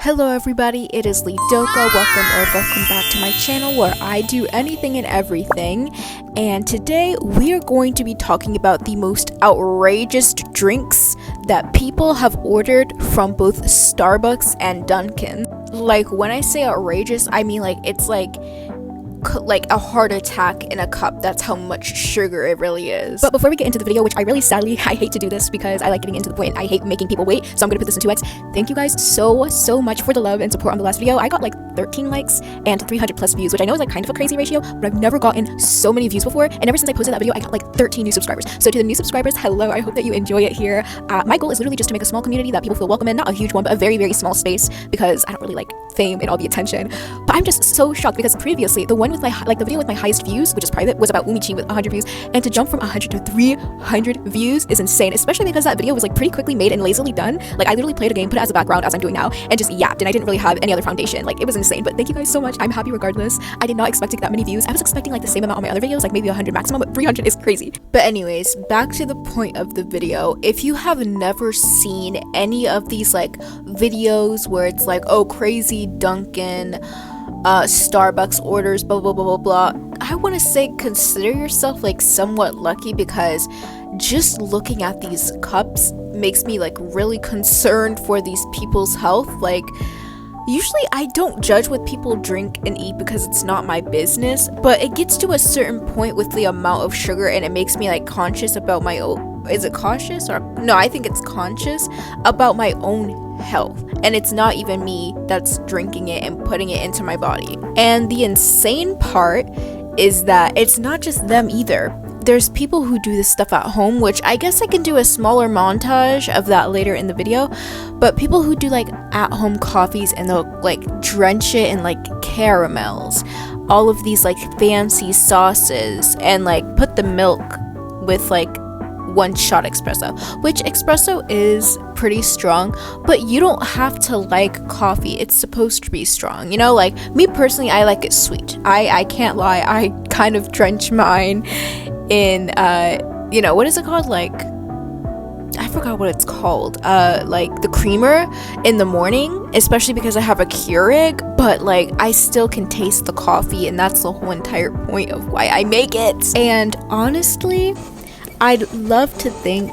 Hello everybody, it is Lidoka. Welcome back to my channel where I do anything and everything. And today we are going to be talking about the most outrageous drinks that people have ordered from both Starbucks and Dunkin. Like, when I say outrageous, I mean it's like a heart attack in a cup. That's how much sugar it really is. But before we get into the video, which I hate to do this because I like getting into the point and I hate making people wait, so I'm gonna put this in 2x. Thank you guys so much for the love and support on the last video. I got like 13 likes and 300 plus views, which I know is like kind of a crazy ratio, but I've never gotten so many views before, and ever since I posted that video I got like 13 new subscribers. So to the new subscribers, hello, I hope that you enjoy it here. My goal is literally just to make a small community that people feel welcome in, not a huge one, but a very small space, because I don't really like fame and all the attention. But I'm just so shocked because previously the one with the video with my highest views, which is private, was about Umichi with 100 views, and to jump from 100 to 300 views is insane, especially because that video was like pretty quickly made and lazily done. Like, I literally played a game, put it as a background as I'm doing now, and just yapped, and I didn't really have any other foundation. Like, it was insane. But thank you guys so much. I'm happy regardless. I did not expect to get that many views. I was expecting like the same amount on my other videos, like maybe 100 maximum, but 300 is crazy. But anyways, back to the point of the video. If you have never seen any of these like videos where it's like, oh, crazy Dunkin, Starbucks orders, blah blah blah blah blah, I want to say consider yourself like somewhat lucky, because just looking at these cups makes me like really concerned for these people's health. Like, usually I don't judge what people drink and eat because it's not my business, but it gets to a certain point with the amount of sugar and it makes me like conscious about my own, is it cautious or no, I think it's conscious about my own health, and it's not even me that's drinking it and putting it into my body. And the insane part is that it's not just them either. There's people who do this stuff at home, which I guess I can do a smaller montage of that later in the video, but people who do like at home coffees and they'll like drench it in like caramels, all of these like fancy sauces, and like put the milk with like 1 shot espresso, which espresso is pretty strong, but you don't have to like coffee. It's supposed to be strong, you know? Like, me personally, I like it sweet. I can't lie, I kind of drench mine in what is it called, like, I forgot what it's called, like the creamer in the morning, especially because I have a Keurig, but like I still can taste the coffee, and that's the whole entire point of why I make it. And honestly, I'd love to think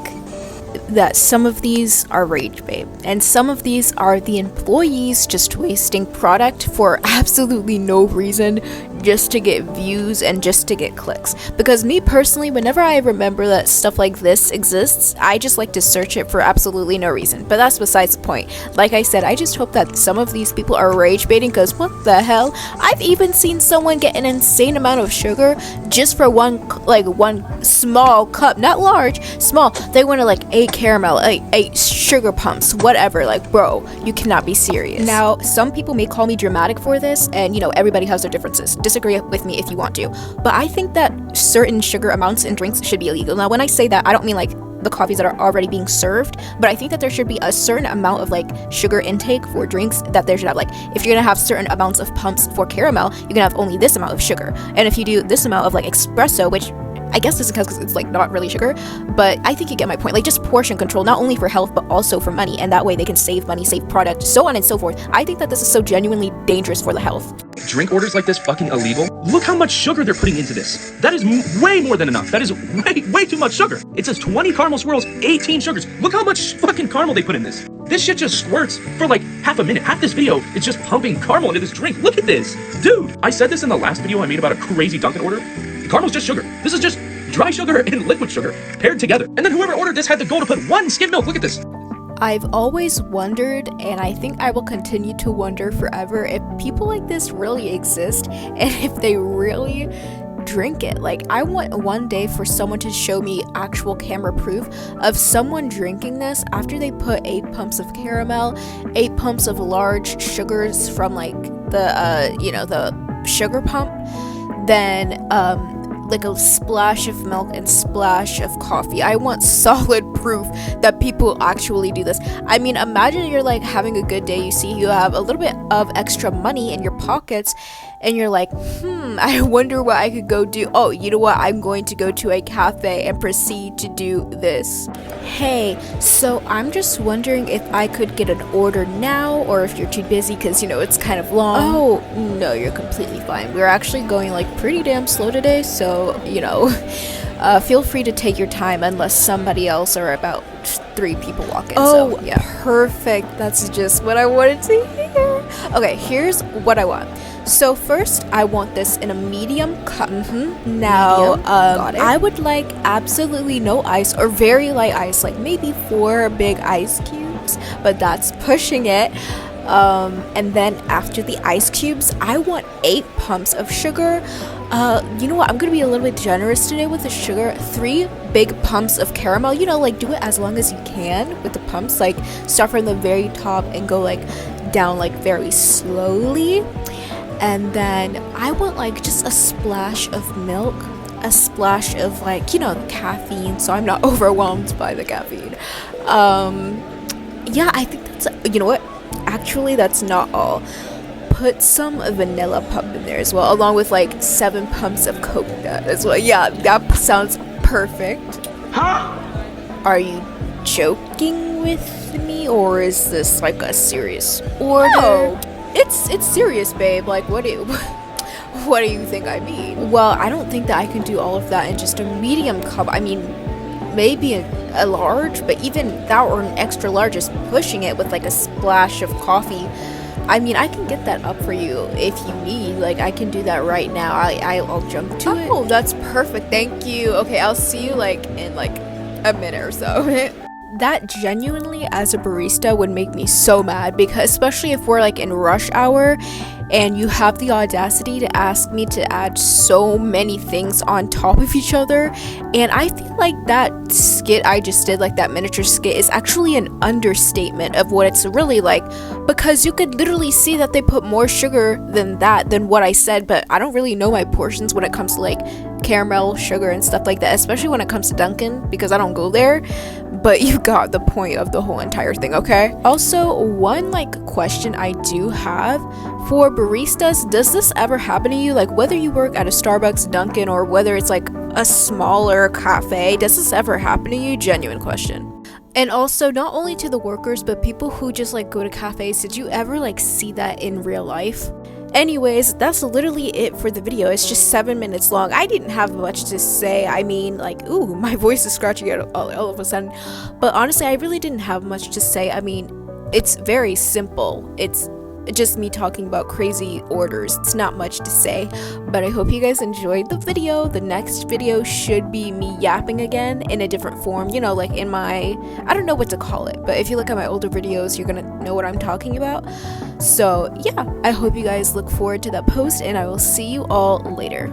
that some of these are rage bait, and some of these are the employees just wasting product for absolutely no reason, just to get views and just to get clicks. Because me personally, whenever I remember that stuff like this exists, I just like to search it for absolutely no reason. But that's besides the point. Like I said, I just hope that some of these people are rage baiting, because what the hell? I've even seen someone get an insane amount of sugar just for one small cup, not large, small. They wanted like 8 caramel, 8 sugar pumps, whatever. Like, bro, you cannot be serious. Now, some people may call me dramatic for this, and everybody has their differences. Disagree with me if you want to, but I think that certain sugar amounts in drinks should be illegal. Now, when I say that, I don't mean like the coffees that are already being served, but I think that there should be a certain amount of like sugar intake for drinks, that there should have, like, if you're gonna have certain amounts of pumps for caramel, you can have only this amount of sugar, and if you do this amount of like espresso, which I guess this is because it's like not really sugar, but I think you get my point. Like, just portion control, not only for health but also for money, and that way they can save money, save product, so on and so forth. I think that this is so genuinely dangerous for the health. Drink orders like this fucking illegal? Look how much sugar they're putting into this. That is way more than enough. That is way too much sugar. It says 20 caramel swirls, 18 sugars. Look how much fucking caramel they put in this. This shit just squirts for like half a minute. Half this video is just pumping caramel into this drink. Look at this. Dude, I said this in the last video I made about a crazy Dunkin' order. Caramel's just sugar. This is just dry sugar and liquid sugar paired together. And then whoever ordered this had the goal to put 1 skim milk. Look at this. I've always wondered, and I think I will continue to wonder forever, if people like this really exist and if they really drink it. Like, I want one day for someone to show me actual camera proof of someone drinking this after they put 8 pumps of caramel, 8 pumps of large sugars from like the the sugar pump, then like a splash of milk and splash of coffee. I want solid proof that people actually do this. I mean, imagine you're like having a good day, you see you have a little bit of extra money in your pockets, and you're like, I wonder what I could go do. Oh, you know what? I'm going to go to a cafe and proceed to do this. Hey, so I'm just wondering if I could get an order now, or if you're too busy because, you know, it's kind of long. Oh, no, you're completely fine. We're actually going like pretty damn slow today, so, you know, feel free to take your time unless somebody else or about 3 people walk in. Oh, so, yeah. Perfect. That's just what I wanted to hear. Okay, here's what I want. So first, I want this in a medium cup. Now, I would like absolutely no ice or very light ice, like maybe 4 big ice cubes, but that's pushing it. And then after the ice cubes, I want 8 pumps of sugar. You know what? I'm gonna be a little bit generous today with the sugar. 3 big pumps of caramel. You know, like do it as long as you can with the pumps. Like start from the very top and go like down like very slowly. And then I want like just a splash of milk, a splash of like, you know, caffeine, so I'm not overwhelmed by the caffeine. Yeah, I think that's, you know what? Actually, that's not all. Put some vanilla pump in there as well, along with like 7 pumps of coconut as well. Yeah, that sounds perfect. Huh? Are you joking with me, or is this like a serious order? No. It's serious, babe. Like, what do you think I mean? Well, I don't think that I can do all of that in just a medium cup. I mean, maybe a large, but even that or an extra large is pushing it with like a splash of coffee. I mean, I can get that up for you if you need. Like, I can do that right now. I'll jump to it. Oh, that's perfect. Thank you. Okay, I'll see you like in like a minute or so. That genuinely, as a barista, would make me so mad, because especially if we're like in rush hour and you have the audacity to ask me to add so many things on top of each other. And I feel like that skit I just did, like that miniature skit, is actually an understatement of what it's really like, because you could literally see that they put more sugar than what I said, but I don't really know my portions when it comes to like caramel, sugar, and stuff like that, especially when it comes to Dunkin', because I don't go there. But you got the point of the whole entire thing, okay? Also, one like question I do have for baristas: does this ever happen to you? Like, whether you work at a Starbucks, Dunkin', or whether it's like a smaller cafe, does this ever happen to you? Genuine question. And also, not only to the workers, but people who just like go to cafes, did you ever like see that in real life? Anyways, that's literally it for the video. It's just 7 minutes long. I didn't have much to say. I mean, like, ooh, my voice is scratching out all of a sudden. But honestly, I really didn't have much to say. I mean, it's very simple. It's just me talking about crazy orders. It's not much to say, but I hope you guys enjoyed the video. The next video should be me yapping again in a different form, you know, like in my, I don't know what to call it, but if you look at my older videos, you're gonna know what I'm talking about. So yeah, I hope you guys look forward to that post, and I will see you all later.